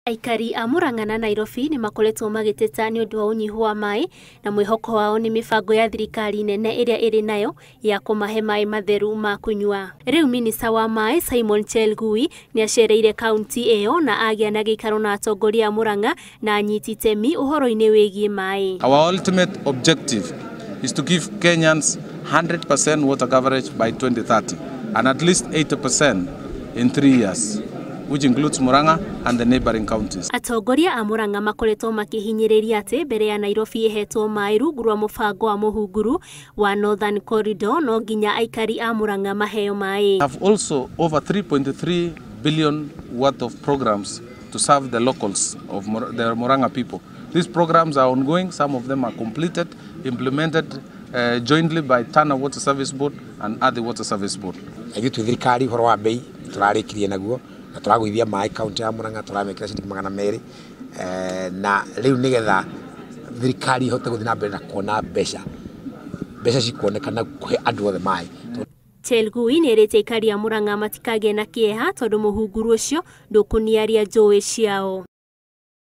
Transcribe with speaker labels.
Speaker 1: Aikari a Murang'a na Nairobi ni makoretwo magiteta ni undu wa unyihu wa mai na mwihoko wao ni mibango ya thirikari nene iria iri nayo ya kumahe mai matheru ma kunywa. Riu minista wa mai Simon Chelugui ni acereire kaunti iyo na agia na gikaro na atongoria a Murang'a na anyiti itemi uhoro-ini wigie mai.
Speaker 2: Our ultimate objective is to give Kenyans 100% water coverage by 2030 and at least 80% in 3 years, which includes Murang'a and the neighboring counties.
Speaker 1: Atongoria a Murang'a makoretwo makihinyiriria ati mbere ya Nairobi ihetwo mai rungu rwa mubango wa muhunguru wa Northern Corridor no nginya aikari a Murang'a maheo mai.
Speaker 2: Have also over 3.3 billion worth of programs to serve the locals of the Murang'a people. These programs are ongoing, some of them are completed, implemented jointly by Tana Water Service Board and Athi Water Service Board.
Speaker 3: Agitu thirikari horo wa bei turarikirie naguo na turaguithia mai kaunti ya Murang'a turamekira ciringi 200 na riu nigetha thirikari ihote guthii na mbere na kuona mbeca cikuonekana kuhe andu othe mai.
Speaker 1: Chelugui ni erite aikari a Murang'a matikage na kieha tondu muhunguru ucio ndukuniaria njũĩ ciao.